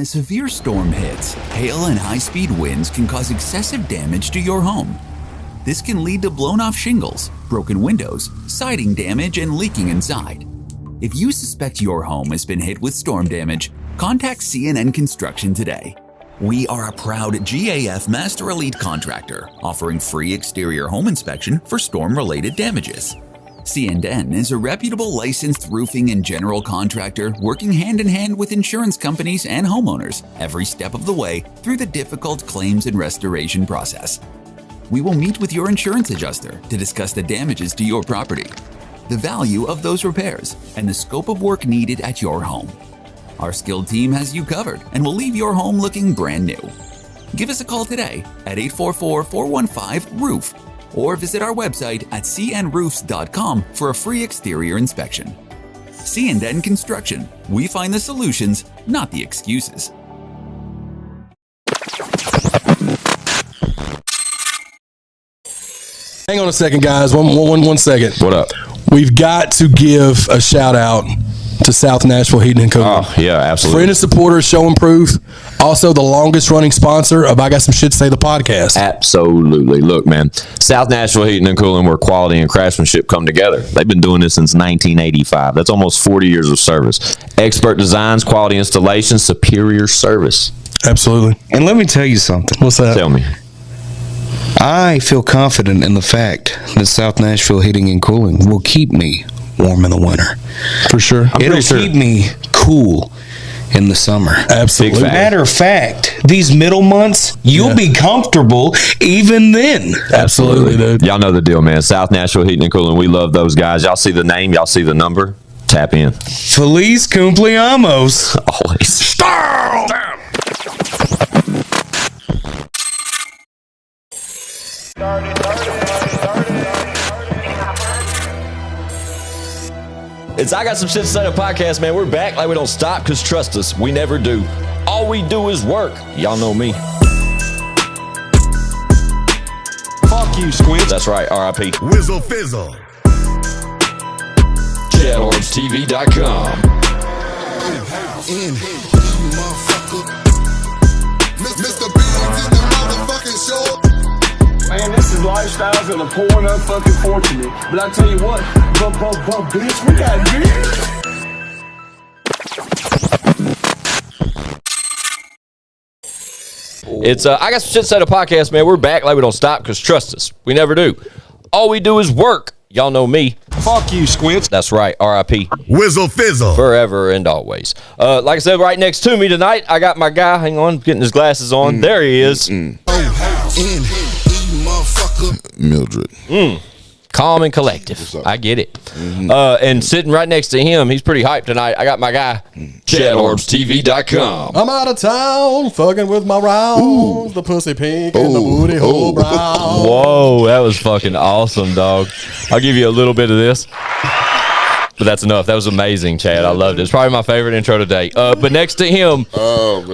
When a severe storm hits, hail and high-speed winds can cause excessive damage to your home. This can lead to blown-off shingles, broken windows, siding damage, and leaking inside. If you suspect your home has been hit with storm damage, contact CNN Construction today. We are a proud GAF Master Elite contractor, offering free exterior home inspection for storm-related damages. CNN is a reputable licensed roofing and general contractor working hand-in-hand with insurance companies and homeowners every step of the way through the difficult claims and restoration process. We will meet with your insurance adjuster to discuss the damages to your property, the value of those repairs, and the scope of work needed at your home. Our skilled team has you covered and will leave your home looking brand new. Give us a call today at 844-415-ROOF or visit our website at cnroofs.com for a free exterior inspection. CNN Construction. We find the solutions, not the excuses. Hang on a second, guys. One second. What up? We've got to give a shout out to South Nashville Heating and Cooling. Oh, yeah, absolutely. Friend and supporter, showing proof. Also, the longest running sponsor of I Got Some Shit to Say, the podcast. Absolutely. Look, man, South Nashville Heating and Cooling, where quality and craftsmanship come together. They've been doing this since 1985. That's almost 40 years of service. Expert designs, quality installations, superior service. Absolutely. And let me tell you something. What's that? Tell me. I feel confident in the fact that South Nashville Heating and Cooling will keep me warm in the winter. For sure. It'll keep me cool in the summer. Absolutely. Matter of fact, these middle months, you'll be comfortable even then. Absolutely, dude. Y'all know the deal, man. South Nashville Heating and Cooling, we love those guys. Y'all see the name, y'all see the number, tap in. Feliz cumpleaños. Always. It's I Got Some Shit to Say, the podcast, man. We're back like we don't stop, because trust us, we never do. All we do is work. Y'all know me. Fuck you, Squint. That's right, R.I.P. Whizzle fizzle. ChadArmesTV.com. Mr. Beans in the motherfucking show. Man, this is lifestyles and the poor and unfucking fortunate. But I tell you what, bitch, we got beer. It's I Got Some Shit to Say, the podcast, man. We're back like we don't stop, because trust us, we never do. All we do is work. Y'all know me. Fuck you, Squint. That's right, R.I.P. Whizzle fizzle. Forever and always. Like I said, right next to me tonight, I got my guy. Hang on, getting his glasses on. There he is. Mildred. Calm and collective. I get it. And sitting right next to him, he's pretty hyped tonight. I got my guy, ChadArmesTV.com. I'm out of town, fucking with my rounds, the pussy pink and the booty hole brown. Whoa, that was fucking awesome, dog. I'll give you a little bit of this. But that's enough. That was amazing, Chad. I loved it. It's probably my favorite intro today. But next to him,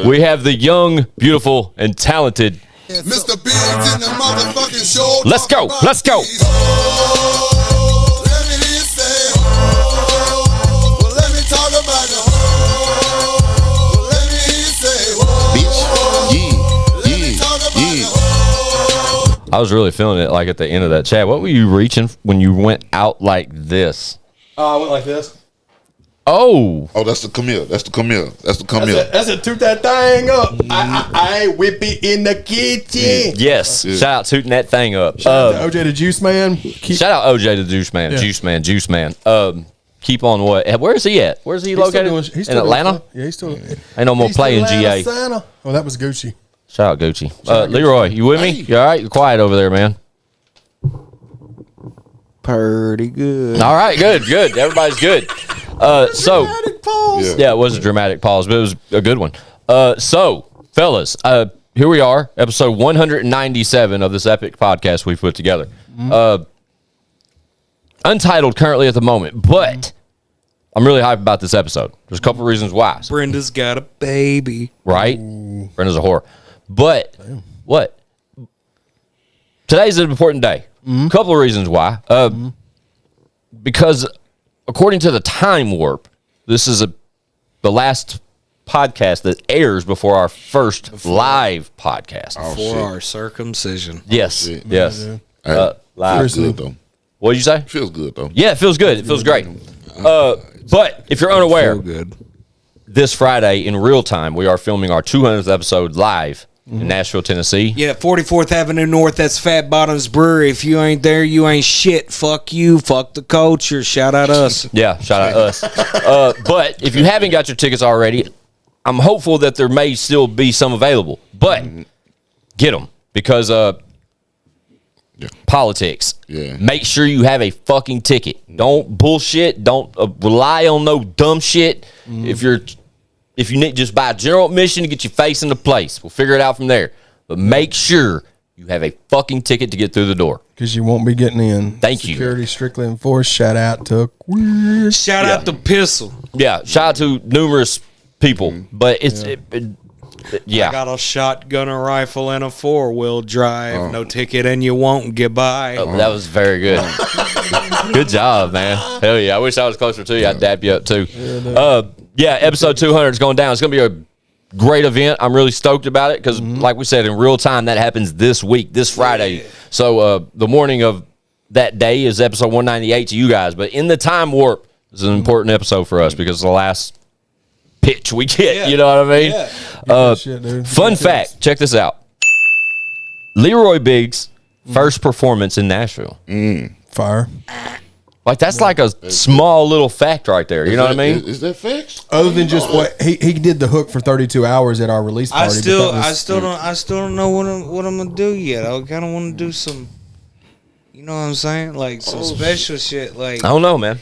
we have the young, beautiful, and talented Mr. Beans in the motherfucking show. Let's go. Let's go. Let me say, well, let me talk about the well, let me say, let me talk about the I was really feeling it like at the end of that. Chad, what were you reaching when you went out like this? I went like this. Oh, that's the Camille. That's the Camille. That's it. Toot that thing up. I whip it in the kitchen. yes. Yeah. Shout out tooting that thing up. Shout out to OJ the Juice Man. Shout out OJ the Juice Man. Yeah. Juice Man. Keep on what? Where is he at? Where is he located? He's in Atlanta? Yeah, he's still. Ain't no more play in GA. Santa. Oh, that was Gucci. Shout out Gucci. Leroy, you with me? You all right? You're quiet over there, man. Pretty good. All right, good. Everybody's good. Dramatic pause. Yeah, it was a dramatic pause, but it was a good one. So, fellas, here we are, episode 197 of this epic podcast we've put together. Untitled currently at the moment, but I'm really hyped about this episode. There's a couple reasons why. Brenda's got a baby. Right? Ooh. Brenda's a whore. But, what? Today's an important day. A couple of reasons why. Because according to the Time Warp, this is the last podcast that airs before our first live podcast. For our circumcision. Yes, yes. Live. Live. Feels good though. What did you say? Feels good though. Yeah, it feels good. It feels great. But if you're unaware, Feel good. this Friday in real time, we are filming our 200th episode live in Nashville, Tennessee. Yeah, 44th Avenue North. That's Fat Bottoms Brewery. If you ain't there, you ain't shit. Fuck you. Fuck the culture. Shout out us. Yeah, shout out us. But if you haven't got your tickets already, I'm hopeful that there may still be some available. But get them because politics. Yeah. Make sure you have a fucking ticket. Don't bullshit. Don't rely on no dumb shit. If you need, just buy a general admission to get your face into place. We'll figure it out from there. But make sure you have a fucking ticket to get through the door. Because you won't be getting in. Thank you. Security strictly enforced. Shout out to Shout out to Pistol. Yeah, shout out to numerous people. But it's, yeah. I got a shotgun, a rifle, and a 4-wheel drive. No ticket and you won't get by. Oh, that was very good. Good job, man. Hell yeah. I wish I was closer to you. I'd dap you up too. Yeah, episode 200 is going down. It's going to be a great event. I'm really stoked about it because, like we said, in real time, that happens this week, this Friday. Yeah. So the morning of that day is episode 198 to you guys. But in the time warp, this is an important episode for us because it's the last pitch we get. You know what I mean? Fun fact. Check this out. Leroy Biggs' first performance in Nashville. fire. Like, that's like a small little fact right there. You know what I mean? Is that facts? Other than just what he did the hook for 32 hours at our release party. I still don't know what I'm gonna do yet. I kind of want to do some, you know what I'm saying, like some special shit. Like, I don't know, man.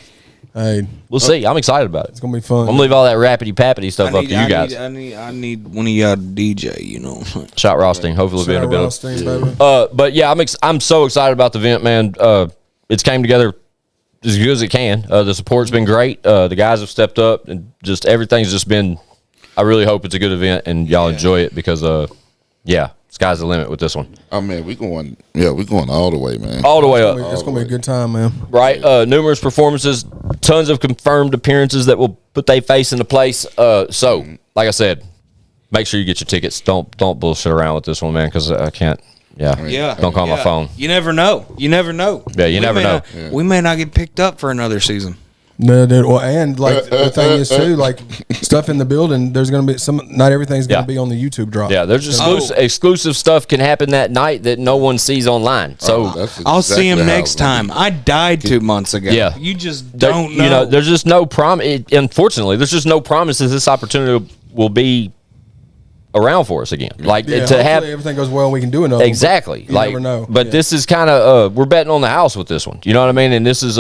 Hey, we'll see. I'm excited about it. It's gonna be fun. I'm gonna leave all that rappity pappity stuff up to you guys. I need one of y'all to DJ. You know, Shot Rosting. Hopefully, we'll be in a bit. Roasting, But yeah, I'm so excited about the event, man. It's came together as good as it can. The support's been great. The guys have stepped up, and just everything's just been. I really hope it's a good event and y'all enjoy it because, sky's the limit with this one. Oh man, we going all the way, man. All the way up. It's gonna be a good time, man. Right? Numerous performances, tons of confirmed appearances that will put their face into place. So, like I said, make sure you get your tickets. Don't bullshit around with this one, man, because I can't. Yeah. Don't call my phone. You never know. Yeah, you never know. We may not get picked up for another season. No, dude. Well, and like the thing is too, like stuff in the building. There's gonna be not everything's gonna be on the YouTube drop. Yeah, there's exclusive stuff can happen that night that no one sees online. So I'll see him next time. I died 2 months ago. Yeah, you just don't know. You know, there's just no unfortunately, there's just no promises this opportunity will be around for us again. Like to have everything goes well, we can do another. Exactly. You never know. But this is kind of we're betting on the house with this one. You know what I mean? And this is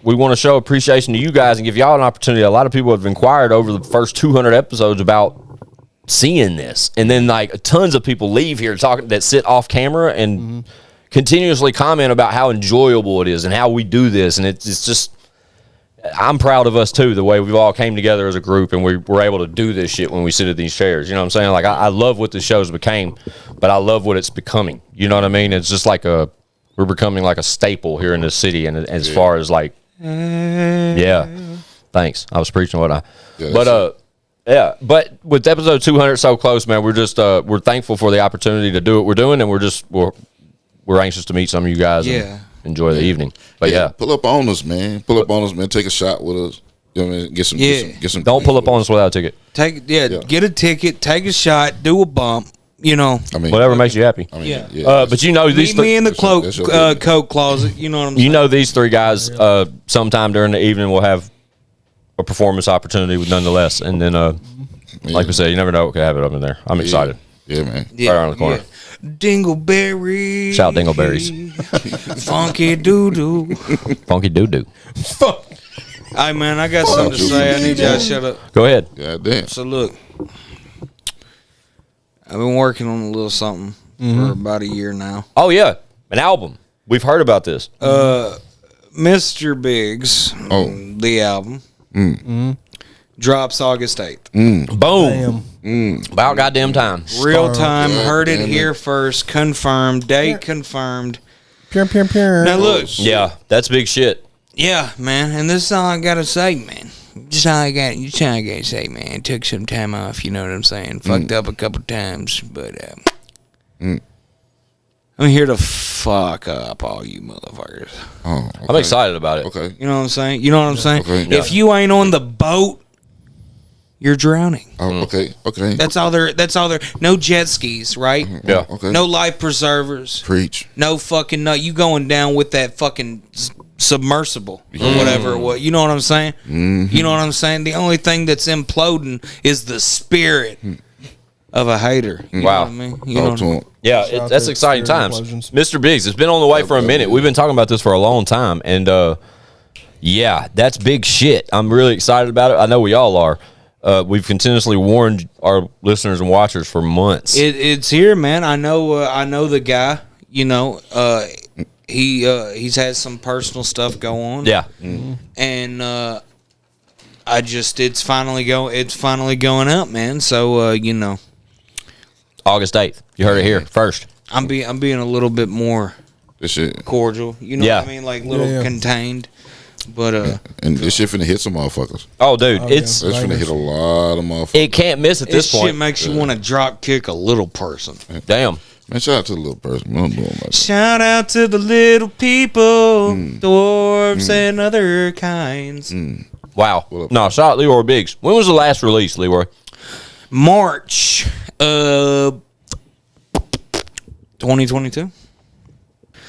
we want to show appreciation to you guys and give y'all an opportunity. A lot of people have inquired over the first 200 episodes about seeing this, and then like tons of people leave here talking that sit off camera and continuously comment about how enjoyable it is and how we do this, and it's just. I'm proud of us too, the way we've all came together as a group and we were able to do this shit when we sit at these chairs. You know what I'm saying? Like I love what the show's became, but I love what it's becoming. You know what I mean? It's just like we're becoming like a staple here in the city, and as far as like, thanks. I was preaching but with episode 200 so close, man, we're just we're thankful for the opportunity to do what we're doing, and we're anxious to meet some of you guys. And enjoy the evening. But pull up on us, man. Take a shot with us. You know what I mean? Get some. Don't pull up on us without a ticket. Get a ticket, take a shot, do a bump. You know, I mean, whatever makes you happy. I mean, but you know, these me in the coat closet. You know what I'm saying? You know, these three guys. Sometime during the evening, we'll have a performance opportunity, nonetheless. And then, like we said, you never know what could happen up in there. I'm excited. Yeah, man. Right around the corner. Dingleberries. Shout Dingleberries. Funky doo-doo. Funky doo-doo. Hey, man, I got something to say. I need y'all to shut up. Go ahead. God damn. So, look. I've been working on a little something for about a year now. Oh, yeah. An album. We've heard about this. Mr. Biggs, the album, drops August 8th. Boom. About goddamn time. Real time. Heard it here first. Confirmed. Date confirmed. Now look. Yeah, that's big shit. Yeah, man, and this is all I gotta say, man. Just all I got to say, man. Took some time off, you know what I'm saying? Fucked up a couple times, but I'm here to fuck up all you motherfuckers. Oh, okay. I'm excited about it. Okay. You know what I'm saying? You know what I'm saying? Okay, If you ain't on the boat, you're drowning. Oh, okay. Okay. That's all there. No jet skis, right? Yeah. Okay. No life preservers. Preach. No fucking no. You going down with that fucking submersible or whatever. What you know what I'm saying? You know what I'm saying? The only thing that's imploding is the spirit of a hater. You Wow. know what I mean? You know Talk to him. Yeah, Shout out that's to exciting Spirit times. Implosions. Mr. Biggs, it's been on the way for a minute. We've been talking about this for a long time, and yeah, that's big shit. I'm really excited about it. I know we all are. We've continuously warned our listeners and watchers for months. It's here, man. I know the guy. You know, he's had some personal stuff go on. Yeah. And it's finally going up, man. So you know, August 8th. You heard it here first. I'm being a little bit more This shit. cordial. You know Yeah. what I mean? Like little contained. But And this shit finna hit some motherfuckers. Oh, dude, It's finna hit a lot of motherfuckers. it can't miss at this this point. shit makes you want to drop kick a little person. Damn. Man, shout out to the little person. I'm doing my Shout out to the little people, dwarves and other kinds. Wow. What up? No, shout out Leroy Biggs. When was the last release, Leroy? March 2022.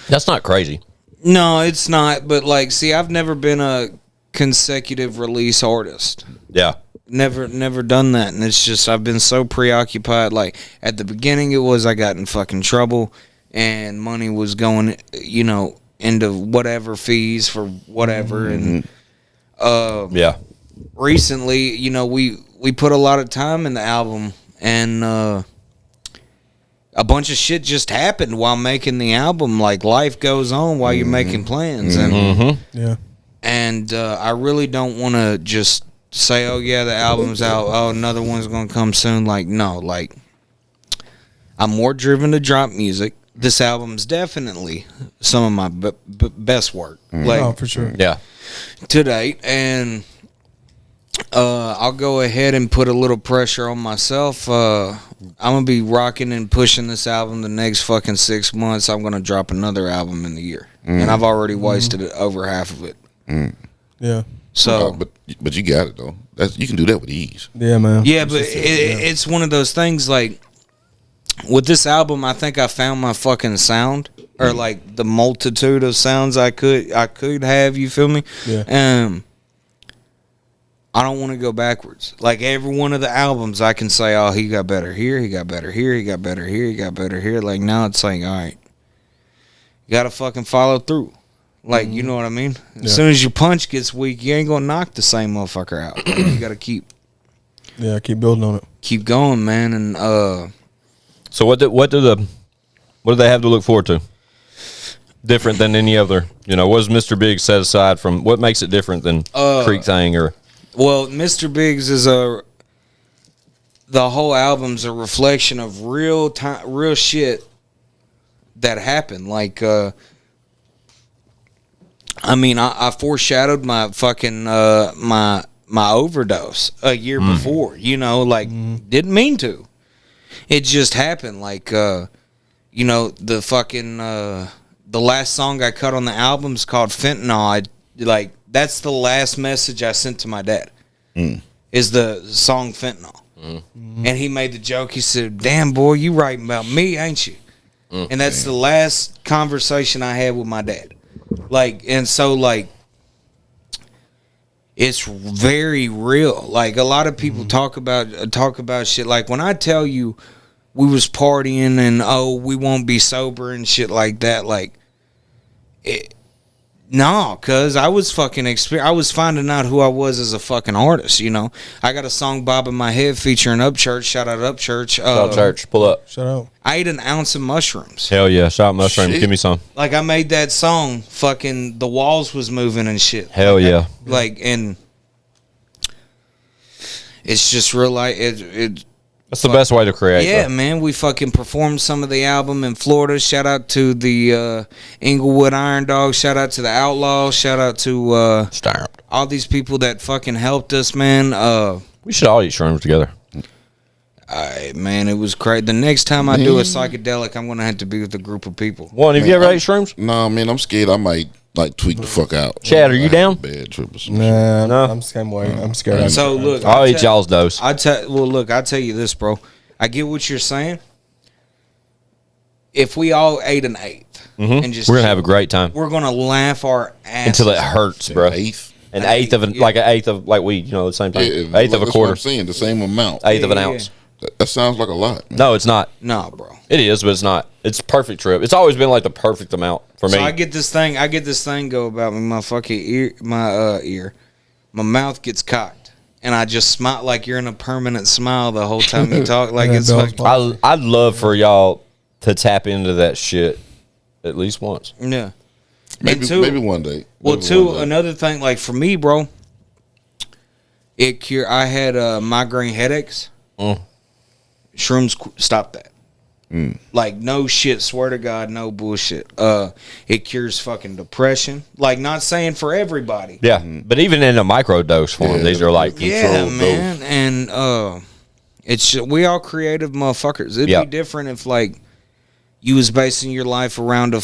That's not crazy. No, it's not. But like, see, I've never been a consecutive release artist. Yeah. Never done that, and it's just I've been so preoccupied. Like at the beginning, it was I got in fucking trouble, and money was going, you know, into whatever fees for whatever, and Yeah. recently, you know, we put a lot of time in the album, and a bunch of shit just happened while making the album. Like life goes on while you're making plans, and Yeah. I really don't want to just say, oh yeah, the album's out, oh another one's gonna come soon. Like no, like I'm more driven to drop music. This album's definitely some of my best work, like Oh, for sure. Yeah. to date, and I'll go ahead and put a little pressure on myself. I'm gonna be rocking and pushing this album the next fucking 6 months. I'm gonna drop another album in the year, and I've already wasted over half of it. Yeah. So, but you got it though. You can do that with ease. Yeah, man. yeah, but it's one of those things. Like with this album, I think I found my fucking sound, or like the multitude of sounds I could have. You feel me? Yeah. I don't want to go backwards. Like every one of the albums, I can say, "Oh, he got better here. He got better here. He got better here. He got better here." Like now, it's like, all right, you gotta fucking follow through. Like you know what I mean? As soon as your punch gets weak, you ain't gonna knock the same motherfucker out. Like, you gotta keep building on it. keep going, man. And So what do they have to look forward to? Different than any other, you know, what does Mr. Biggs set aside from, what makes it different than Creek Thing or? well, Mr. Biggs is the whole album's a reflection of real shit that happened. Like, I mean, I foreshadowed my fucking my overdose a year before. You know, like didn't mean to. It just happened. Like, you know, the fucking the last song I cut on the album is called Fentanyl. That's the last message I sent to my dad. Is the song Fentanyl. And he made the joke. He said, "Damn boy, you writing about me, ain't you?" And that's the last conversation I had with my dad. Like, and so like, it's very real. Like a lot of people talk about shit. Like when I tell you we was partying and we won't be sober and shit like that. Like, no, cause I was fucking I was finding out who I was as a fucking artist. You know, I got a song "Bob in My Head" featuring Upchurch. Shout out Upchurch. Shout out Church, pull up. Shout out. I ate an ounce of mushrooms. Hell yeah, shout out Mushrooms, give me some. Like I made that song, fucking the walls was moving and shit. Hell yeah. Like, and it's just real like it That's the best way to create. Yeah, bro. man. We fucking performed some of the album in Florida. Shout out to the Inglewood Iron Dogs. Shout out to the Outlaws. Shout out to all these people that fucking helped us, man. We should all eat shrooms together. Man, it was crazy. The next time I do a psychedelic, I'm gonna have to be with a group of people. One, have you ever ate shrooms? No, man, I'm scared. I might like tweak the fuck out. Chad, are you down? Bad trip or some Nah, No. I'm the same way. I'm scared. So look, I'll eat y'all's dose. I'll tell you this, bro. I get what you're saying. If we all ate an eighth and just We're gonna have a great time we're gonna laugh our asses until it hurts, shit. bro. Eighth. An eighth of like an eighth of like weed, the same thing. Yeah, Eighth of a that's what quarter. I'm saying, the same amount. Eighth of an Yeah, ounce. That sounds like a lot. Man. No, it's not. No, bro. It is, but it's not. It's a perfect trip. It's always been like the perfect amount for me. So I get this thing go about me. My fucking ear, my mouth gets cocked, and I just smile like you're in a permanent smile the whole time you talk. Like Yeah, it's Bill's like, I'd love for y'all to tap into that shit at least once. yeah. Maybe And two, maybe one day. well, Maybe two, one day. another thing, like for me, bro, I had migraine headaches. Shrooms stop that. Like no shit, swear to God, no bullshit. It cures fucking depression. Like not saying for everybody. Yeah, but even in a micro dose form, Yeah, these are like Yeah, controlled man, dose. and it's we all creative motherfuckers. It'd Yeah. be different if like you was basing your life around a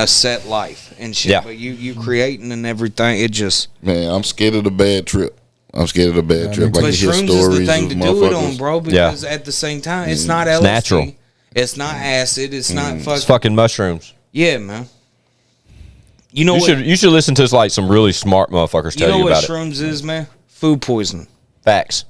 set life and shit. Yeah. But you creating and everything. It just Man, I'm scared of the bad trip. I'm scared of the bad trip. but Like you hear shrooms stories is the thing of to do it on, motherfuckers. bro. Because at the same time, it's not LSD. natural. It's not acid. It's not fucking. it's fucking mushrooms. Yeah, man. You know You what? should listen to like some really smart motherfuckers You tell know you what about it. shrooms is, man? Food poisoning. Facts.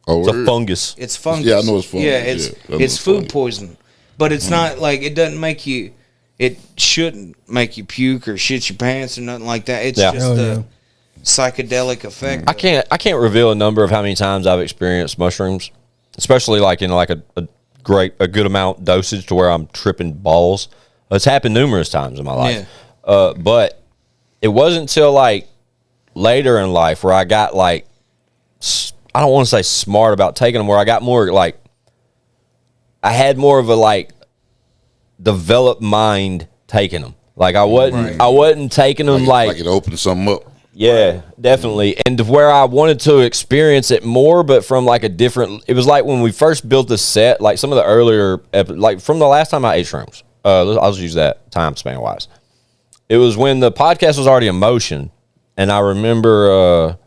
Oh, It's a word? fungus. It's fungus. Yeah, I know it's fungus. Yeah, Yeah, I know it's it's food fungus. poisoning, but it's not like it doesn't make you. It shouldn't make you puke or shit your pants or nothing like that. It's Yeah. just Oh, the yeah. psychedelic effect. I can't reveal a number of how many times I've experienced mushrooms, especially like in like a good amount dosage to where I'm tripping balls. It's happened numerous times in my life. But it wasn't until like later in life where I got like I don't want to say smart about taking them, where I got more like I had more of a like developed mind taking them. Like I wasn't taking them like it opened something up. yeah, definitely. And to where I wanted to experience it more, but from like a different, it was like when we first built the set, like some of the earlier, like from the last time I ate shrooms, I'll just use that time span wise. It was when the podcast was already in motion, and I remember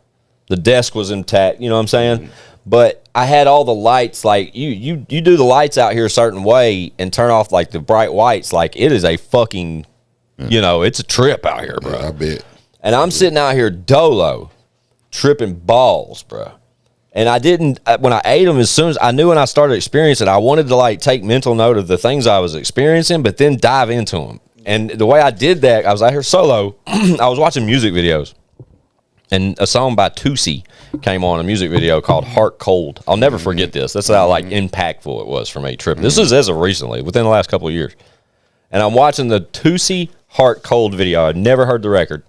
the desk was intact, you know what I'm saying? But I had all the lights, like you do the lights out here a certain way and turn off like the bright whites, like it is a fucking, it's a trip out here, bro. Yeah, I bet. And I'm sitting out here dolo, tripping balls, bro. And I didn't, when I ate them, as soon as I knew when I started experiencing it, I wanted to like take mental note of the things I was experiencing, but then dive into them. And the way I did that, I was out here solo. I was watching music videos. And a song by Tootsie came on, a music video called Heart Cold. I'll never forget this. That's how like impactful it was for me tripping. This was as of recently, within the last couple of years. And I'm watching the Tootsie Heart Cold video. I'd never heard the record.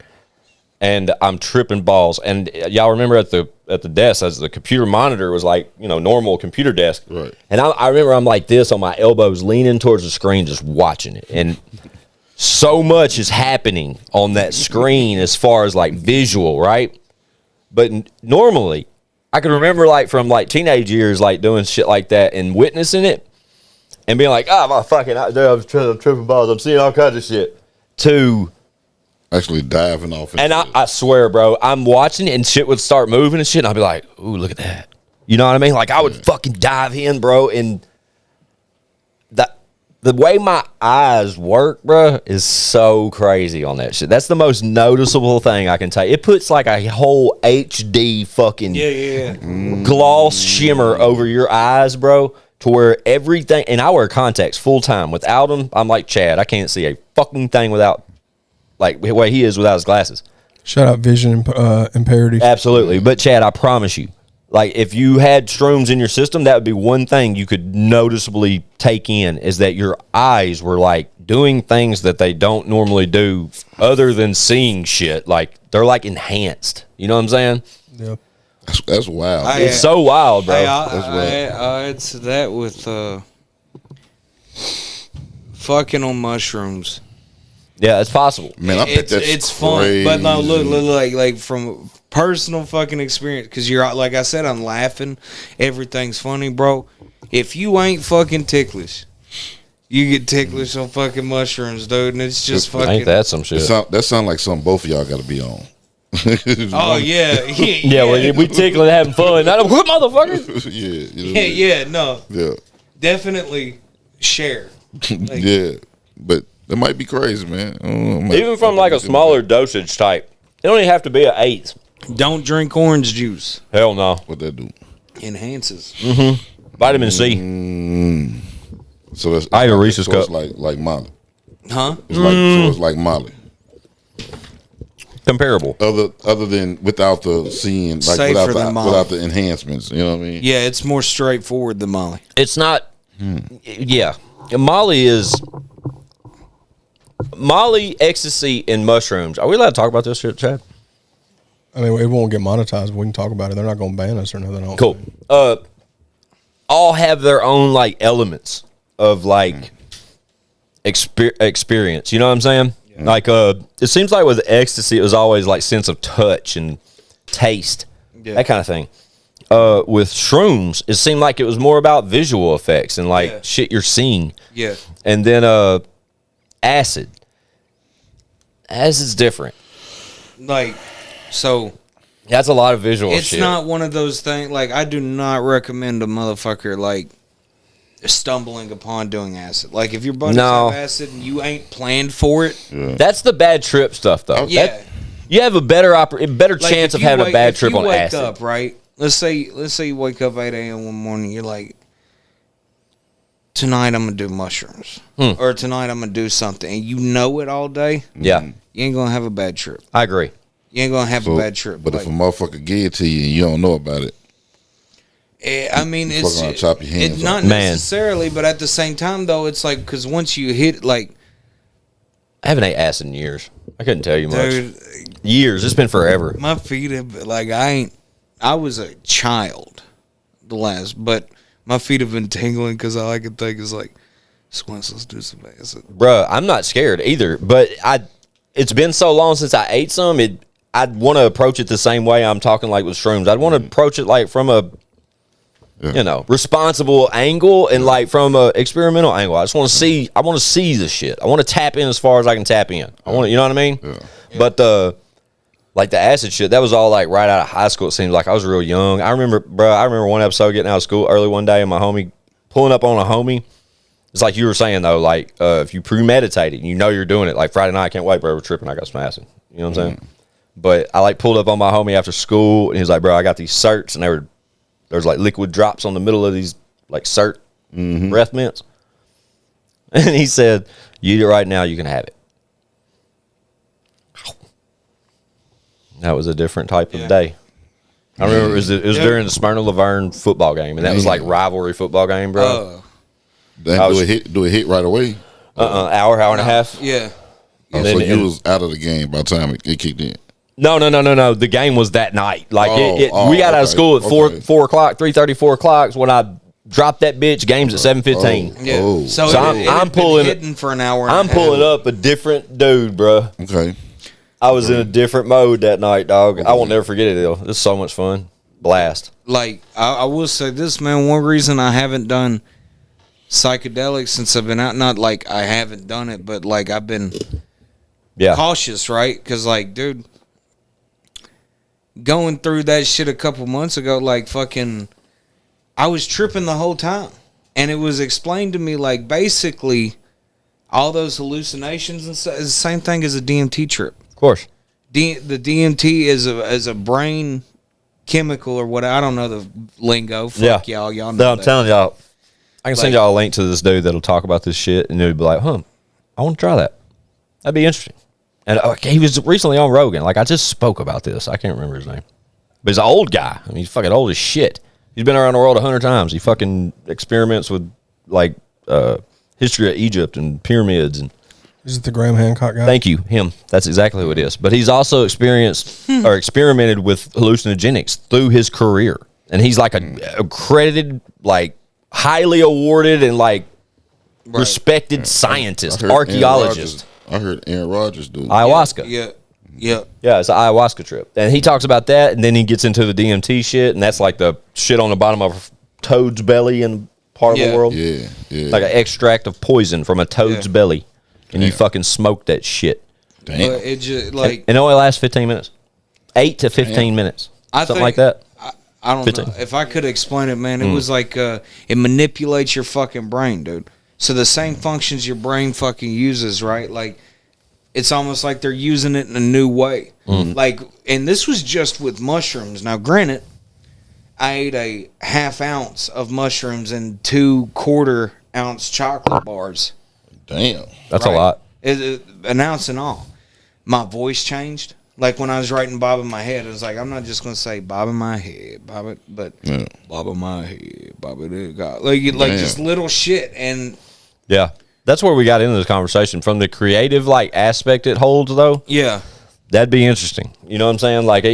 And I'm tripping balls. And y'all remember at the desk, as the computer monitor was like, normal computer desk. Right. And I remember I'm like this on my elbows, leaning towards the screen, just watching it. And so much is happening on that screen as far as like visual, right? But normally, I can remember like from like teenage years, like doing shit like that and witnessing it and being like, oh, my fucking, I'm tripping balls. I'm seeing all kinds of shit. To Actually diving off. and I swear, bro, I'm watching it and shit would start moving and shit. And I'll be like, ooh, look at that. You know what I mean? Like I would fucking dive in, bro. And the way my eyes work, bro, is so crazy on that shit. That's the most noticeable thing I can tell you. It puts like a whole HD fucking gloss shimmer over your eyes, bro, to where everything, and I wear contacts full time. Without them, I'm like Chad. I can't see a fucking thing without, like the way he is without his glasses. Shout out vision imperative. Absolutely. But Chad, I promise you, like if you had shrooms in your system, that would be one thing you could noticeably take in, is that your eyes were like doing things that they don't normally do other than seeing shit. Like they're like enhanced. You know what I'm saying? Yeah. That's wild. It's so wild, bro. Hey, That's wild. I had to that with fucking on mushrooms. Yeah, it's possible. Man, I bet that's it's fun, but no, look, like from personal fucking experience, because you're like I said, I'm laughing, everything's funny, bro. If you ain't fucking ticklish, you get ticklish on fucking mushrooms, dude, and it's just fucking. Ain't that some shit? That sound like something both of y'all got to be on. Oh yeah, Yeah, we tickling and having fun. Not a good motherfucker. yeah, no, Yeah. Definitely share. Like, Yeah. But that might be crazy, man. I don't know, Even from like a smaller dosage type. It don't even have to be an 8. don't drink orange juice. Hell no. What that do? Enhances. Vitamin C. So that's I ate a Reese's so it's cup. like Molly. Huh? It's like so it's like Molly. Comparable. Other than without the seeing, like Safer than Molly. without the enhancements. You know what I mean? Yeah, it's more straightforward than Molly. It's not. Yeah. Molly is. Molly, ecstasy, and mushrooms. Are we allowed to talk about this shit, Chad? I mean, it won't get monetized. We can talk about it. They're not going to ban us or nothing. I don't Cool. think. All have their own like elements of like experience. You know what I'm saying? Yeah. Like it seems like with ecstasy, it was always like sense of touch and taste, that kind of thing. With shrooms, it seemed like it was more about visual effects and like shit you're seeing. Yeah. And then acid. Acid's different. Like, so That's a lot of visual it's shit. not one of those things. Like, I do not recommend a motherfucker like stumbling upon doing acid. Like, if your buddies have acid and you ain't planned for it, That's the bad trip stuff, though. yeah. You have a better Like, chance if of you having a bad if trip you on wake acid. up, right? Let's say you wake up 8 a.m. one morning. You're like, tonight I'm gonna do mushrooms, or tonight I'm gonna do something, and you know it all day. Yeah, you ain't gonna have a bad trip. I agree. You ain't gonna have a bad trip. But if a motherfucker give it to you and you don't know about it, I mean, it's fucking chop your hands it's not off. necessarily, but at the same time, though, it's like because once you hit like, I haven't ate acid in years. I couldn't tell you much. dude, Years. It's been forever. my feet have like I was a child, but my feet have been tingling because all I can think is like, Squints, let's do some acid. Bruh, I'm not scared either, but it's been so long since I ate some, I'd want to approach it the same way I'm talking like with shrooms. I'd want to approach it like from a, responsible angle and like from a experimental angle. I just want to see, I want to see the shit. I want to tap in as far as I can tap in. I want to, you know what I mean? Yeah. But like the acid shit, that was all like right out of high school. It seems like I was real young. I remember one episode getting out of school early one day and my homie pulling up on a homie. It's like you were saying though, like if you premeditate it, you know you're doing it. Like Friday night, I can't wait, bro. We're tripping. I got some acid. You know what I'm saying? But I like pulled up on my homie after school and he was like, bro, I got these certs and there's like liquid drops on the middle of these like cert breath mints. And he said, you eat it right now, you can have it. That was a different type of day. I remember it was during the Smyrna Laverne football game, and that was like rivalry football game, bro. Do it hit right away? Hour and a half. Yeah. Oh, so you was out of the game by the time it kicked in. No. The game was that night. Like we got out of school at 4 o'clock, 3:30, 4 o'clock. Is when I dropped that bitch. Game's at 7:15. Yeah. Oh. So I'm pulling hitting for an hour. I'm pulling up a different dude, bro. Okay. I was in a different mode that night, dog. I won't never forget it, though. This is so much fun. Blast. Like, I will say this, man. One reason I haven't done psychedelics since I've been out, not like I haven't done it, but like I've been cautious, right? Because, like, dude, going through that shit a couple months ago, like, fucking, I was tripping the whole time. And it was explained to me, like, basically, all those hallucinations and stuff is the same thing as a DMT trip. Of course. The DMT is a brain chemical or what, I don't know the lingo. Fuck y'all know no, I'm that. telling y'all, I can send y'all a link to this dude that'll talk about this shit, and he'll be like, I want to try that. That'd be interesting. And he was recently on Rogan. Like, I just spoke about this. I can't remember his name. But he's an old guy. I mean, he's fucking old as shit. He's been around the world 100 times. He fucking experiments with, like, history of Egypt and pyramids. And Is it the Graham Hancock guy? Thank you, him. That's exactly what it is. But he's also experienced or experimented with hallucinogenics through his career, and he's like a accredited, like highly awarded and like respected scientist, archaeologist. I heard Aaron Rodgers do ayahuasca. Yeah, it's an ayahuasca trip, and he talks about that, and then he gets into the DMT shit, and that's like the shit on the bottom of a toad's belly in part of the world. Yeah. Like an extract of poison from a toad's belly. And you fucking smoke that shit. Damn. But it just like And it only lasts 15 minutes. 8 to 15 minutes. Something like that. I don't 15. know. If I could explain it, man, it was like it manipulates your fucking brain, dude. So the same functions your brain fucking uses, right? Like it's almost like they're using it in a new way. Like, and this was just with mushrooms. Now, granted, I ate a half ounce of mushrooms and 2 quarter-ounce chocolate bars. Damn. That's a lot. An ounce and all. My voice changed. Like when I was writing Bob in my head, it was like, I'm not just going to say Bob in my head, Bob in my head, Bob in God. Like just little shit. And Yeah. That's where we got into this conversation. From the creative like aspect it holds, though. yeah. That'd be interesting. You know what I'm saying? Like,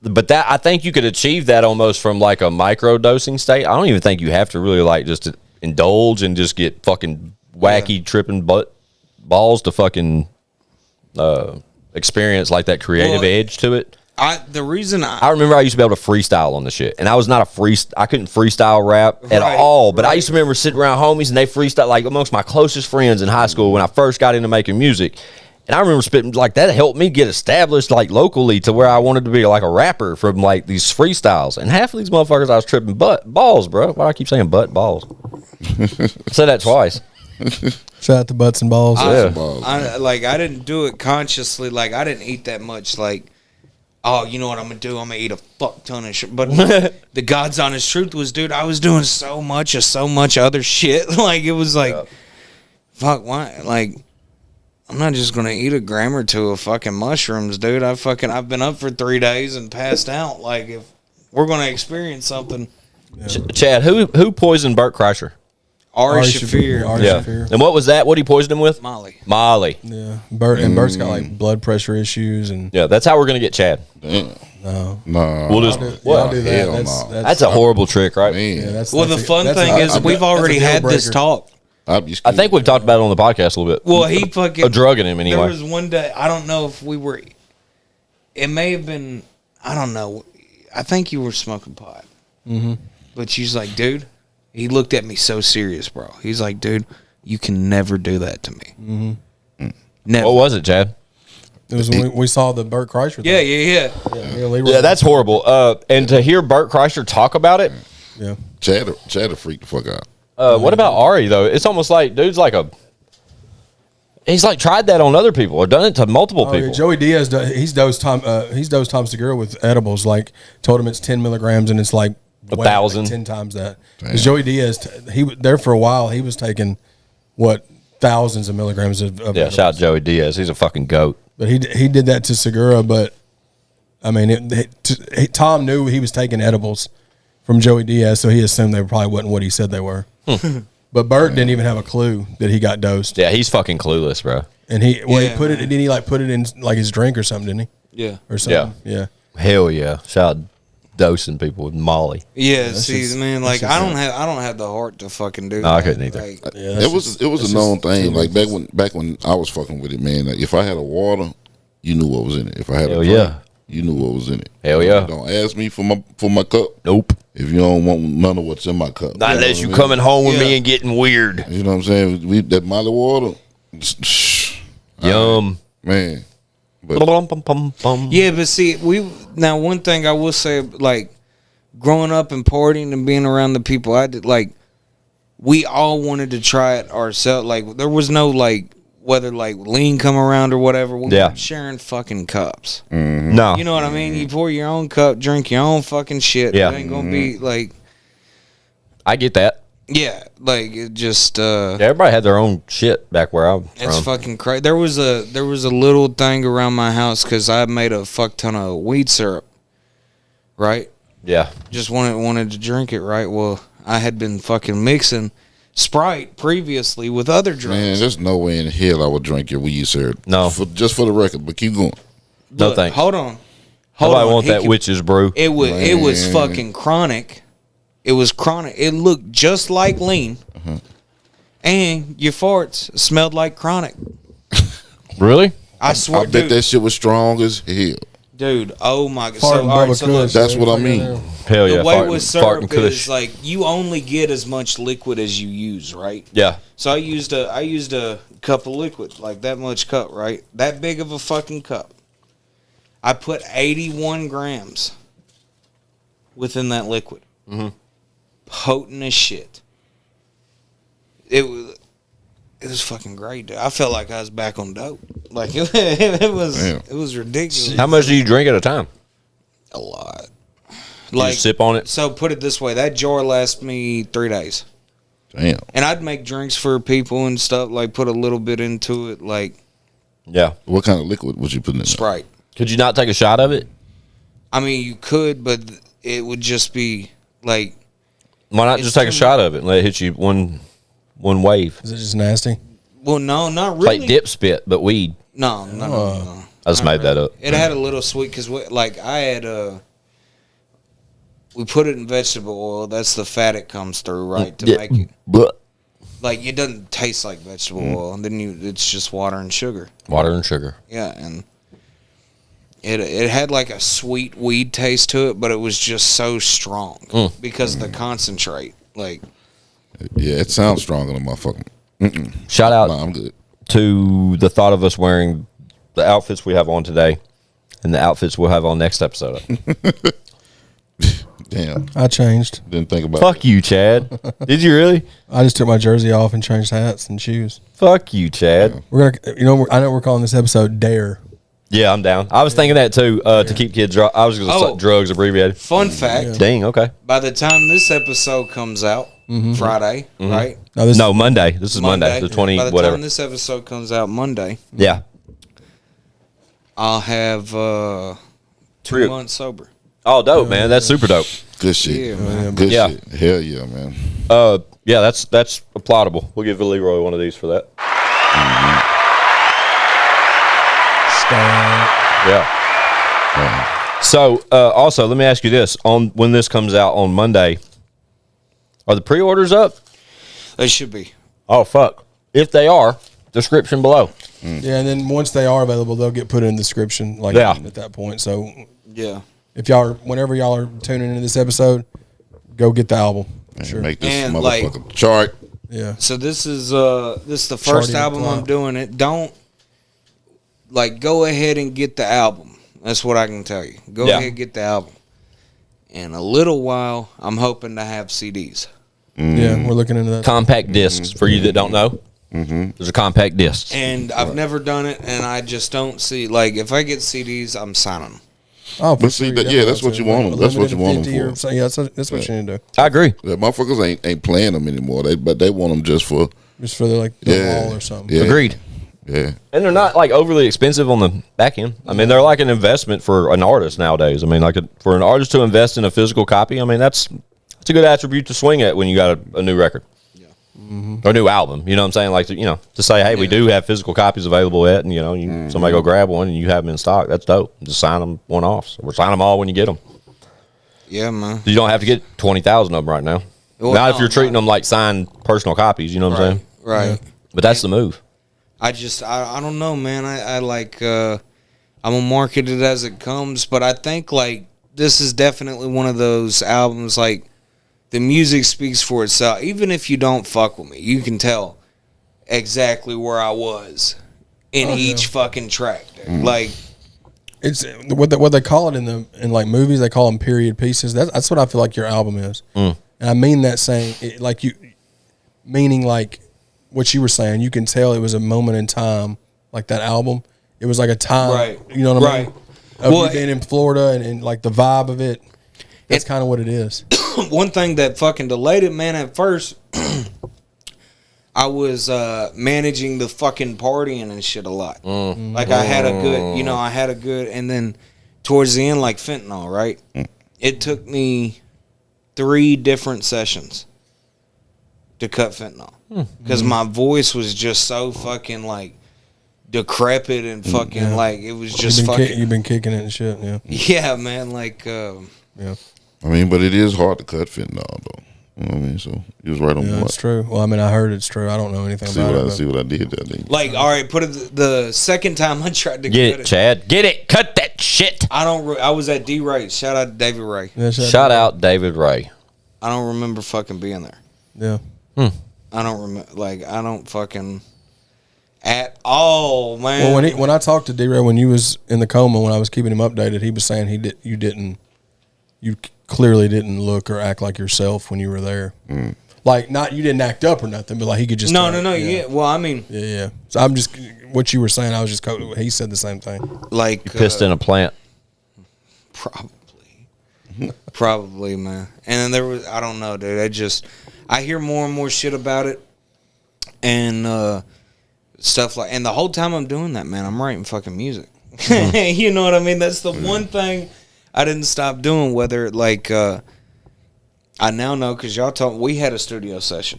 but that I think you could achieve that almost from like a micro dosing state. I don't even think you have to really like just indulge and just get fucking wacky tripping balls to fucking experience like that creative edge to it. The reason I remember I used to be able to freestyle on the shit, and I was not I couldn't freestyle rap at all. But I used to remember sitting around homies and they freestyle like amongst my closest friends in high school when I first got into making music. And I remember spitting like that helped me get established like locally to where I wanted to be like a rapper from like these freestyles. And half of these motherfuckers I was tripping balls, bro. Why do I keep saying balls? I said that twice. Shout out to butts and balls. I didn't do it consciously. Like I didn't eat that much. Like, oh, you know what I'm gonna do? I'm gonna eat a fuck ton of shit. But the God's honest truth was, dude, I was doing so much other shit. Like it was like, fuck, why? Like, I'm not just gonna eat a gram or 2 of fucking mushrooms, dude. I've been up for 3 days and passed out. Like if we're gonna experience something, Chad, who poisoned Bert Kreischer? Ari Shaffir. Shaffir. And what was that? What he poisoned him with? Molly. Yeah. Bert's got like blood pressure issues and that's how we're gonna get Chad. no. We'll just I'll do that. that's a horrible trick, right? Yeah, The fun thing is we've already had this talk. I think we've talked about it on the podcast a little bit. Well, he fucking drugging him anyway. There was one day, I don't know if we were. It may have been. I don't know. I think you were smoking pot. Mm-hmm. But she's like, dude. He looked at me so serious, bro. He's like, dude, you can never do that to me. Mm-hmm. Never. What was it, Chad? It was when we saw the Bert Kreischer thing. Yeah, that's horrible. And to hear Bert Kreischer talk about it. Yeah. Chad will freak the fuck out. What about Ari though? It's almost like dude's like he's like tried that on other people or done it to multiple people. Yeah, Joey Diaz, he's dosed Tom Segura with edibles. Like told him it's 10 milligrams and it's like 1,000, like 10 times that. Because Joey Diaz, he there for a while. He was taking thousands of milligrams of edibles. Shout out Joey Diaz. He's a fucking goat. But he did that to Segura. But I mean, Tom knew he was taking edibles from Joey Diaz, so he assumed they probably wasn't what he said they were. But Bert didn't even have a clue that he got dosed. Yeah, he's fucking clueless, bro. And he put it. Didn't he like put it in like his drink or something? Didn't he? Yeah. Or something. Yeah. Hell yeah. Shout out dosing people with Molly. Yeah, man, like I don't have the heart to fucking do that. I couldn't either. Like, it was a known thing. Like back when I was fucking with it, man. Like, if I had a water, you knew what was in it. If I had a drink, you knew what was in it. Hell yeah. Don't ask me for my cup. Nope. If you don't want none of what's in my cup. Not unless you coming home with me and getting weird. You know what I'm saying? That Molly water. Yum. Man. Yeah, but see, one thing I will say, like growing up and partying and being around the people I did, like we all wanted to try it ourselves. Like there was no like whether like lean come around or whatever. We were sharing fucking cups. Mm-hmm. No, you know what I mean. You pour your own cup, drink your own fucking shit. Yeah, it ain't gonna be like. I get that. Yeah, like it just. Everybody had their own shit back where I'm from. It's fucking crazy. There was a little thing around my house because I made a fuck ton of weed syrup. Right. Yeah. Just wanted to drink it. Right. Well, I had been fucking mixing Sprite previously with other Man, drinks. there's no way in hell I would drink your weed syrup. No. Just for the record, but keep going. No Look, thanks. Hold on. Nobody want He that could- witch's brew. It was Man. fucking chronic. It was chronic. It looked just like lean, and your farts smelled like chronic. Really? I swear, I bet dude, that shit was strong as hell. dude. Oh my god! Fart So, and all right, Bubba so look, Kush, That's man. what I mean. Hell yeah. the way fart, with fart and syrup kush. is like you only get as much liquid as you use, right? Yeah. So I used a cup of liquid, like that much cup, right? That big of a fucking cup. I put 81 grams within that liquid. Potent as shit. It was fucking great, dude. I felt like I was back on dope. Like it was ridiculous. How much do you drink at a time? A lot. You just sip on it? So put it this way, that jar lasts me 3 days. Damn. And I'd make drinks for people and stuff, like put a little bit into it, like Yeah. What kind of liquid was you putting in there? Sprite. Could you not take a shot of it? I mean, you could, but it would just be like. Why not just take a shot of it and let it hit you one wave? Is it just nasty? Well, no, not It's really. like dip spit, but weed. No. I just made that up. It had a little sweet because, like, I had we put it in vegetable oil. That's the fat it comes through, right? To make it But like it doesn't taste like vegetable oil, and then it's just water and sugar. water and sugar. Yeah, and it had like a sweet weed taste to it, but it was just so strong because of the concentrate. Like, Yeah, it sounds stronger than motherfucking. Shout out Nah, I'm good. to the thought of us wearing the outfits we have on today and the outfits we'll have on next episode. Damn. I changed. Didn't think about Fuck you, Chad. Did you really? I just took my jersey off and changed hats and shoes. Fuck you, Chad. We're gonna, I know we're calling this episode "Dare." Yeah, I'm down. I was thinking that too, to keep kids. I was going to Oh. say drugs abbreviated. fun fact: Dang, okay. by the time this episode comes out, Friday, right? No, Monday. This is Monday, the 20, By the whatever. time this episode comes out Monday, Yeah. I'll have 2 months sober. Oh, dope, man. That's super dope. Good shit. Yeah, man. Good Yeah. shit. Hell yeah, man. Yeah, that's applaudable. We'll give Leroy one of these for that. Yeah. So, also, let me ask you this: on when this comes out on Monday, are the pre-orders up? They should be. Oh, fuck! If they are, description below. Yeah, and then once they are available, they'll get put in the description. Like Yeah. at that point. So Yeah. if y'all are, whenever y'all are tuning into this episode, go get the album. Sure. Make this And, motherfucker chart. Yeah. So this is the first Charting album the I'm clock. doing. It don't go ahead and get the album. That's what I can tell you. Go Yeah. ahead and get the album. In a little while, I'm hoping to have CDs. Yeah, we're looking into that. Compact discs for you that don't know. There's a compact disc. And I've never done it, and I just don't see like if I get CDs, I'm signing them. Oh, for But see, sure, yeah, that's what you want 'em. That's what Limited you want 'em 50 or for. so- Yeah, that's what you need to do. I agree. Yeah, motherfuckers ain't playing them anymore. But they want them just for Just for the wall or something. Yeah. Agreed. Yeah. And they're not like overly expensive on the back end. I mean, they're like an investment for an artist nowadays. I mean, for an artist to invest in a physical copy, I mean, that's a good attribute to swing at when you got a new record. Or a new album. You know what I'm saying? Like, to say, hey, we do have physical copies available at, and, somebody go grab one and you have them in stock. That's dope. Just sign them one off. Or sign them all when you get them. Yeah, man. You don't have to get 20,000 of them right now. Well, Not if no, you're treating them like signed personal copies. You know what I'm saying? Right. But that's the move. I don't know, man. I like I'm gonna market it as it comes, but I think like this is definitely one of those albums like the music speaks for itself. Even if you don't fuck with me, you can tell exactly where I was in each fucking track. Dude. Like It's what they call it in like movies. They call them period pieces. That's what I feel like your album is. And I mean that saying it, like meaning like what you were saying. You can tell it was a moment in time. Like that album, it was like a time. Right. You know what I mean? Of Well, you being in Florida and like the vibe of it. That's kind of what it is. one thing that fucking delayed it, man, at first I was managing the fucking partying and shit a lot. Like I had a good, and then towards the end, like fentanyl, right? It took me 3 different sessions to cut fentanyl because my voice was just so fucking like decrepit and fucking like it was just you've been kicking it and shit. Yeah, man. Like yeah. I mean, but it is hard to cut fentanyl though. You know what I mean? So you was right on Yeah, what. it's true. Well, I mean, I heard it's true. I don't know anything about it. See what I did there. Then. Like, all right, put it the second time I tried to get it, Chad. Get it. Cut that shit. I was at D.A.R.E. Shout out to David Ray. Yeah, shout out David Ray. I don't remember fucking being there. Yeah. I don't remember. Like, I don't fucking at all, man. Well, when I talked to D-Ray when you was in the coma, when I was keeping him updated, he was saying you clearly didn't look or act like yourself when you were there. Like, not you didn't act up or nothing, but like he could just no. Yeah. Well, I mean, yeah. So I'm just what you were saying. I was just he said the same thing. Like you pissed in a plant. Probably, man. And then there was I don't know, dude. I hear more and more shit about it, and stuff like. And the whole time I'm doing that, man, I'm writing fucking music. You know what I mean? That's the one thing I didn't stop doing. Whether like. I now know because y'all told we had a studio session,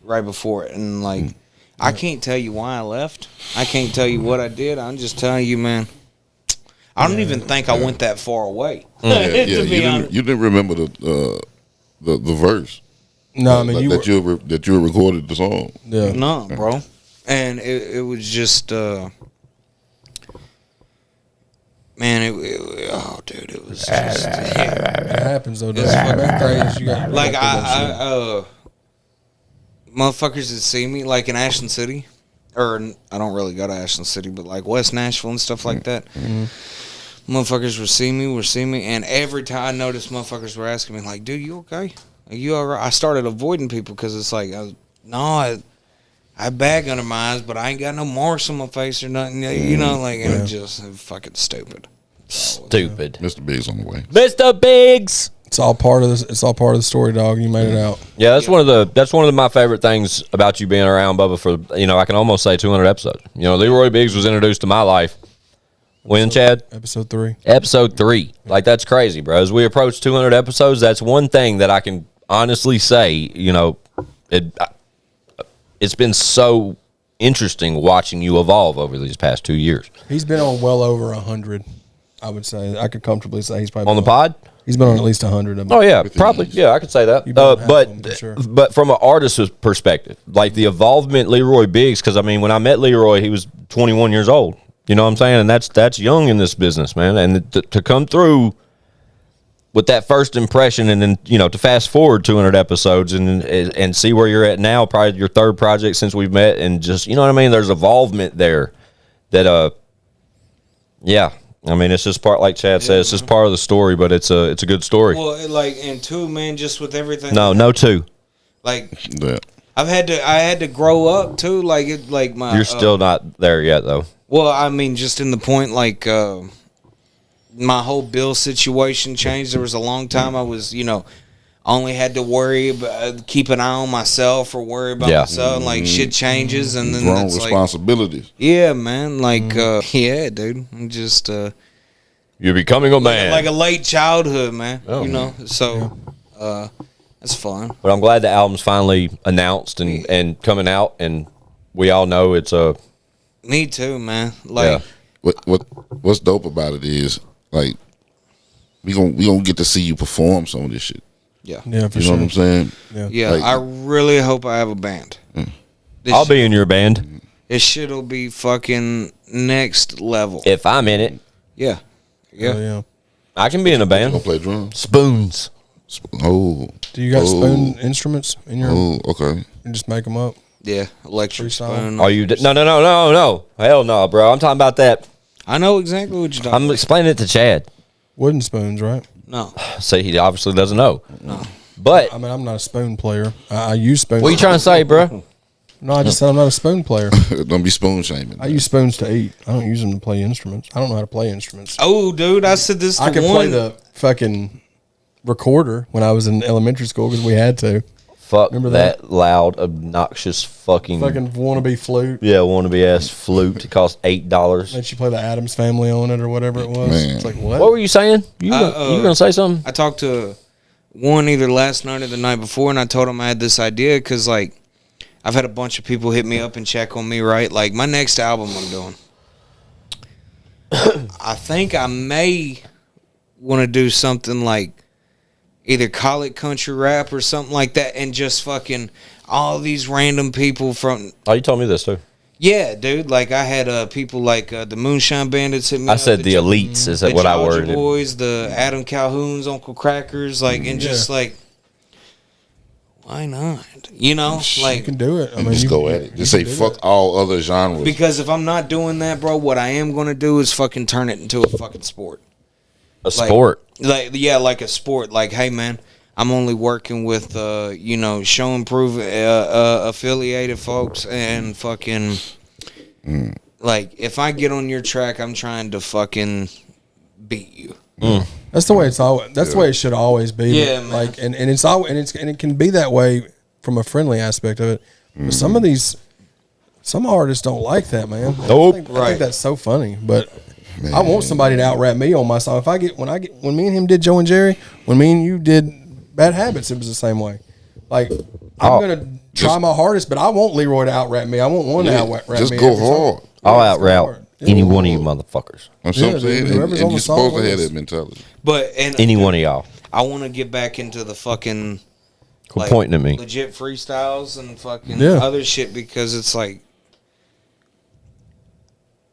right before it, and like I can't tell you why I left. I can't tell you what I did. I'm just telling you, man. I don't even think I went that far away. You didn't remember the verse. No, I mean that you recorded the song. Yeah, no, bro, and it was just. Man, oh, dude, it was just it happens though. It's fucking crazy. Like motherfuckers that see me like in Ashland City, or I don't really go to Ashland City, but like West Nashville and stuff like that. Motherfuckers were seeing me, and every time I noticed, motherfuckers were asking me like, "Dude, you okay? Are you all right?" I started avoiding people because it's like, I have bag under my eyes, but I ain't got no marks on my face or nothing. You know, like, and it just fucking stupid. Stupid. Mr. Biggs on the way. Mr. Biggs. It's all part of this. It's all part of the story, dog. You made it out. Yeah, that's one of my favorite things about you being around, Bubba. For I can almost say 200 episodes. Leroy Biggs was introduced to my life when, Chad? Episode 3. Episode 3. Like, that's crazy, bro. As we approach 200 episodes, that's one thing that I can honestly say. It's been so interesting watching you evolve over these past 2 years. He's been on well over 100. I would say I could comfortably say he's probably on the pod. He's been on at least 100 of them. Oh yeah, probably. Yeah, I could say that. But from an artist's perspective, like the involvement Leroy Biggs, because I mean, when I met Leroy, he was 21 years old. You know what I'm saying? And that's young in this business, man. And to come through with that first impression, and then to fast forward 200 episodes and see where you're at now, probably your third project since we've met, and just what I mean. There's involvement there that yeah. I mean, it's just part, like Chad said, it's just part of the story, but it's a good story. Well, like, and two, man, just with everything. No two. Like, I had to grow up too. Like my. You're still not there yet, though. Well, I mean, just in the point, like, my whole bill situation changed. There was a long time I was, only had to worry about keep an eye on myself or worry about myself. And, like, shit changes, and then wrong responsibilities. Like, yeah, man. Like, yeah, dude. I'm just. You're becoming a man. Like a late childhood, man. So that's fun. But I'm glad the album's finally announced and coming out, and we all know it's a. Me too, man. Like, what's dope about it is like we gonna get to see you perform some of this shit. Yeah, for you know what I'm saying? Yeah. Like, I really hope I have a band. I'll be in your band. This shit'll be fucking next level if I'm in it. Yeah. I can be in a band. Gonna play drums. Spoons. Oh. Do you got spoon instruments in your? Oh, okay. You just make them up. Yeah, electric spoon. Are you? No. Hell no, bro. I'm talking about that. I know exactly what you're talking about. I'm explaining it to Chad. Wooden spoons, right? No. See, he obviously doesn't know. No. But I mean, I'm not a spoon player. I use spoons. What are you trying to say, bro? No, I just said I'm not a spoon player. Don't be spoon shaming. I use spoons to eat. I don't use them to play instruments. I don't know how to play instruments. Oh, dude, I said this to I could play the fucking recorder when I was in elementary school because we had to. Fuck. Remember that loud, obnoxious fucking wannabe flute. Yeah, wannabe ass flute. It cost $8. Let you play the Addams Family on it or whatever it was. Man. It's like, what? What were you saying? You gonna say something? I talked to one either last night or the night before, and I told him I had this idea because, like, I've had a bunch of people hit me up and check on me, right? Like, my next album I'm doing, I think I may want to do something like either call it country rap or something like that, and just fucking all these random people from. Oh, you told me this too. Yeah, dude. Like I had people like the Moonshine Bandits hit me. I said the Elites. Is that what I worded? The Boys, the Adam Calhoun's, Uncle Crackers, like, and just like, why not? You know, like You can do it. I mean, just go at it. Just say fuck all other genres. because if I'm not doing that, bro, what I am going to do is fucking turn it into a fucking sport. A sport. Like yeah, like a sport. Like, hey man, I'm only working with show and prove affiliated folks and fucking like if I get on your track, I'm trying to fucking beat you. That's the way it's always. That's the way it should always be. Yeah, man. Like, and it's all and it can be that way from a friendly aspect of it. But some artists don't like that, man. Nope. I think that's so funny, but. Man. I want somebody to out rap me on my song. When me and him did Joe and Jerry, when me and you did Bad Habits, it was the same way. Like I'm gonna try my hardest, but I want Leroy to out rap me. I want one to out rap me. Just go hard. I'll out rap any one of you motherfuckers. That's what I'm saying. And you're supposed to have that mentality. But any one of y'all. I want to get back into the fucking pointing at me. Legit freestyles and fucking other shit because it's like.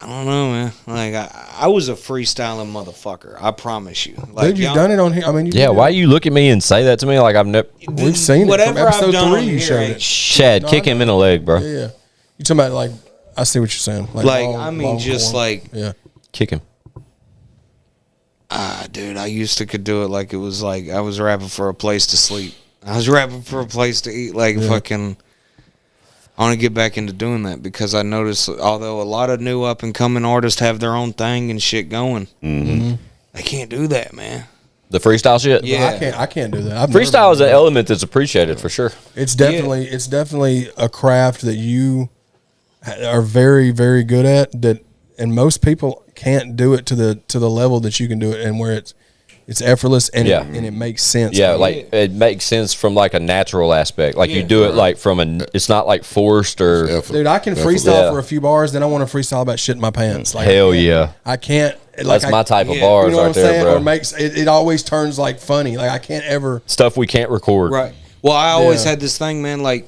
I don't know, man. Like I was a freestyling motherfucker. I promise you. Like, dude, you've done it on here. I mean, why you look at me and say that to me? Like I've never. We've seen whatever it from episode I've done 3. on You here showed ain't it. Chad, kick him in the leg, bro. Yeah. You talking about like? I see what you're saying. Like long just form. Like kick him. Dude, I used to could do it like it was like I was rapping for a place to sleep. I was rapping for a place to eat. Like fucking. I want to get back into doing that because I noticed, although a lot of new up and coming artists have their own thing and shit going, they can't do that, man. The freestyle shit. Yeah, I can't do that. Freestyle is an element that's appreciated for sure. It's definitely a craft that you are very, very good at. And most people can't do it to the level that you can do it, and where it's effortless and it makes sense. Yeah, like it makes sense from like a natural aspect. Like you do it like from it's not like forced or. Dude, I can freestyle for a few bars, then I want to freestyle about shit in my pants. Like, hell yeah, I can't. That's my type of bars, you know what I'm saying? bro. Or makes it always turns like funny. Like I can't ever stuff we can't record. Right. Well, I always had this thing, man. Like,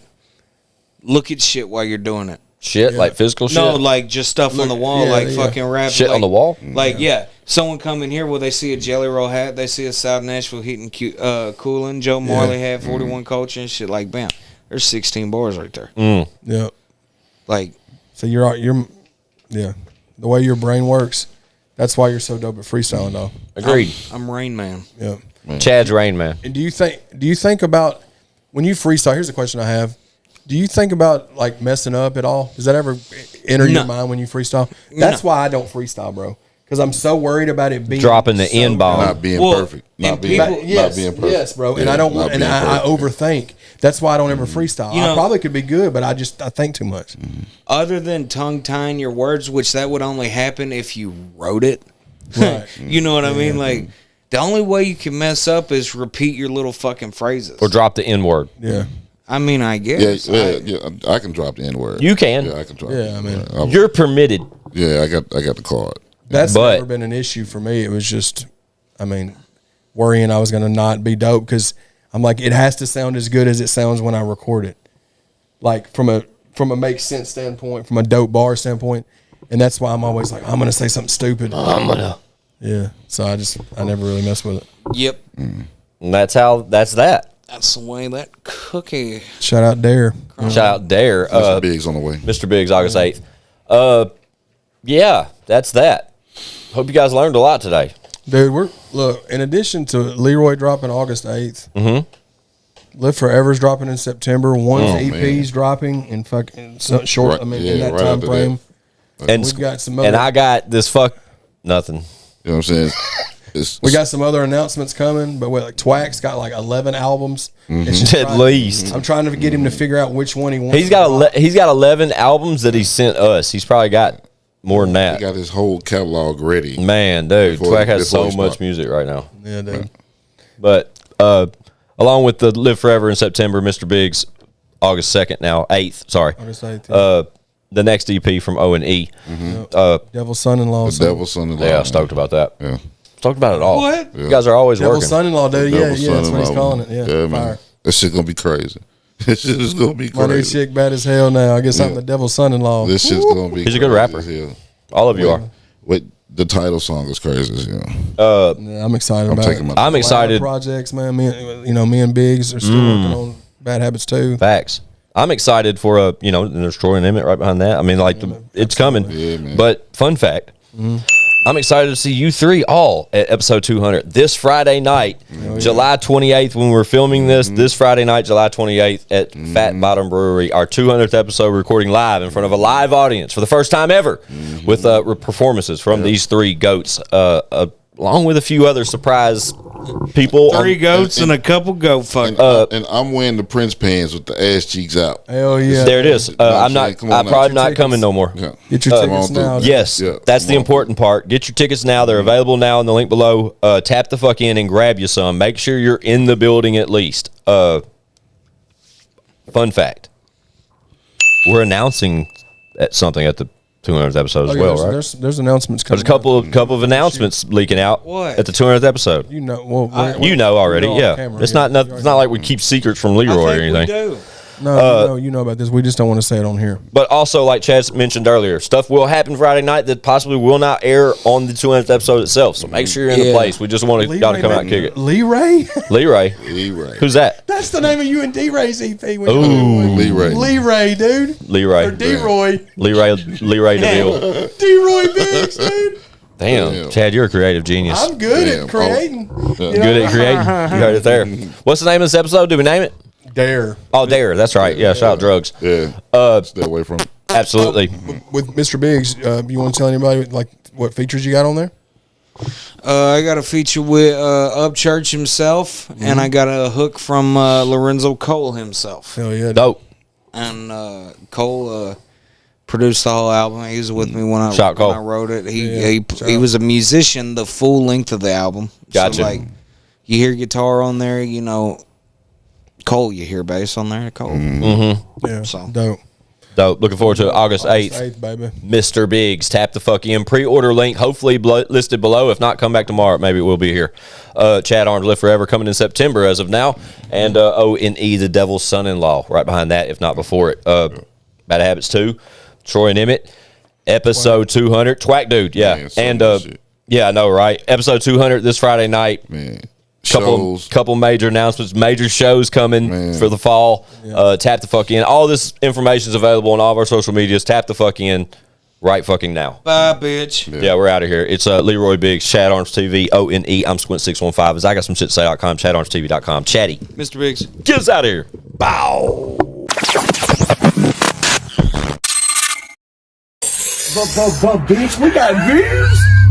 look at shit while you're doing it. Shit, like physical shit. No, like just stuff on the wall, fucking rap. Shit like, on the wall. Like someone come in here, they see a Jelly Roll hat, they see a South Nashville Heating Cooling, Joe Marley hat, 41 Culture and shit. Like, bam, there's 16 bars right there. Yeah. Like, so you're the way your brain works. That's why you're so dope at freestyling, though. Agreed. I'm Rain Man. Yeah. Chad's Rain Man. And do you think about when you freestyle? Here's a question I have. Do you think about like messing up at all? Does that ever enter your mind when you freestyle? That's why I don't freestyle, bro. Because I'm so worried about it being dropping the N bomb, not being perfect, not being perfect. Yes, bro. And I don't, and I overthink. That's why I don't ever freestyle. I probably could be good, but I think too much. Other than tongue tying your words, which that would only happen if you wrote it. Right. You know what I mean? Like the only way you can mess up is repeat your little fucking phrases or drop the N word. Yeah. I mean, I guess. I can drop the N word. You can. Yeah, I can drop. Yeah, I mean, you're permitted. Yeah, I got the card. That's never been an issue for me. It was just, I mean, worrying I was going to not be dope because I'm like, it has to sound as good as it sounds when I record it. Like from a make sense standpoint, from a dope bar standpoint, and that's why I'm always like, I'm going to say something stupid. Yeah. So I never really mess with it. Yep. And that's that. That's the way that cookie. Shout out D.A.R.E. Shout out D.A.R.E. Mr. Biggs on the way. Mr. Biggs, August 8th. Yeah, that's that. Hope you guys learned a lot today. Dude, in addition to Leroy dropping August 8th, Live Forever's dropping in September, One's EP's dropping in fucking short, in that time frame. And we've got some other, and I got this nothing. You know what I'm saying? We got some other announcements coming, but like Twack's got like 11 albums. At least. I'm trying to get him to figure out which one he wants. He's got 11 albums that he sent us. He's probably got more than that. He got his whole catalog ready. Man, dude, Twack has so much music right now. Yeah, dude. But along with the Live Forever in September, Mr. Biggs, August 2nd now, 8th, sorry. August 8th, yeah. The next EP from O&E. Devil's Son-in-Law. The Devil's Son-in-Law. Yeah, stoked about that. Yeah. Stoked about it all. What? You guys are always Devil's working. Son-in-Law, dude. Yeah, Devil's that's what he's Son-in-Law. calling it. Yeah, man. fire. That shit gonna be crazy. This shit is gonna be My new crazy. chick bad as hell now. I guess I'm the Devil's Son-in-law. This shit's gonna be He's a good crazy rapper. as hell. All of you are. Wait, the title song is crazy as hell. Yeah, I'm excited I'm about taking it. my- I'm excited. Projects, man. Me and Biggs are still working on Bad Habits too. Facts. I'm excited for there's Troy and Emmett right behind that. I mean, like, it's coming. Yeah, man. But fun fact, I'm excited to see you three all at episode 200 this Friday night, July 28th. When we're filming this Friday night, July 28th at Fat Bottom Brewery, our 200th episode, recording live in front of a live audience for the first time ever, with performances from these three goats, along with a few other surprise people. 3 goats and a couple goat fuckers. And I'm wearing the Prince pants with the ass cheeks out. Hell yeah. There it is. I'm not. Come on I'm now. probably Get not your coming tickets. no more. Yeah. Get your tickets Come on, now. dude. Yes, Yeah, that's come the on. important part. Get your tickets now. They're available now in the link below. Tap the fuck in and grab you some. Make sure you're in the building at least. Fun fact: we're announcing something at the 200th episode as well, right? There's announcements coming. There's a couple of announcements leaking out What? at the 200th episode. You know, well, You know already, on yeah. camera, It's yeah. not like we keep secrets from Leroy or I think anything. we do. No, you know about this. We just don't want to say it on here. But also, like Chad mentioned earlier, stuff will happen Friday night that possibly will not air on the 200th episode itself. So make sure you're in the Yeah. place. We just want y'all to come out and kick it. Lee Ray? Leroy. Leroy. Who's that? That's the name of you and D.A.R.E's EP. Ooh. Leroy. Lee Ray, dude. Leroy. Or D-Roy. Leroy DeVille. D-Roy Biggs, dude. Damn. Chad, you're a creative genius. I'm good Damn. at creating. Good at creating. You heard it there. What's the name of this episode? Did we name it? D.A.R.E. Oh, D.A.R.E. That's right. Yeah, shout out drugs. Yeah. Stay away from it. Absolutely. With Mr. Biggs, you want to tell anybody like what features you got on there? I got a feature with Upchurch himself, and I got a hook from Lorenzo Cole himself. Hell yeah. Dope. And Cole produced the whole album. He was with me when I Shout Cole. wrote it. He was a musician the full length of the album. Gotcha. So, like, you hear guitar on there, you know, Cole. You hear bass on there, Cole. Yeah. So. Dope. Looking forward to it. August 8th. 8th, baby. Mr. Biggs. Tap the fuck in. Pre-order link, hopefully listed below. If not, come back tomorrow. Maybe it will be here. Chad Arms Live Forever coming in September as of now. And O&E, The Devil's Son-in-Law, right behind that, if not before it. Bad Habits 2, Troy and Emmett, episode 200. Twack Dude, yeah. Man, so and, much shit. yeah, I know, right? Episode 200 this Friday night. Man. Couple major announcements, major shows coming for the fall. Tap the fuck in. All this information is available on all of our social medias. Tap the fuck in right fucking now. Bye, bitch. Yeah, we're out of here. It's Leroy Biggs, Chad Arms TV, O&E. I'm Squint615. As I got some shit to say.com, ChadArmesTV.com. Chatty. Mr. Biggs. Get us out of here. Bow. Bitch, we got views.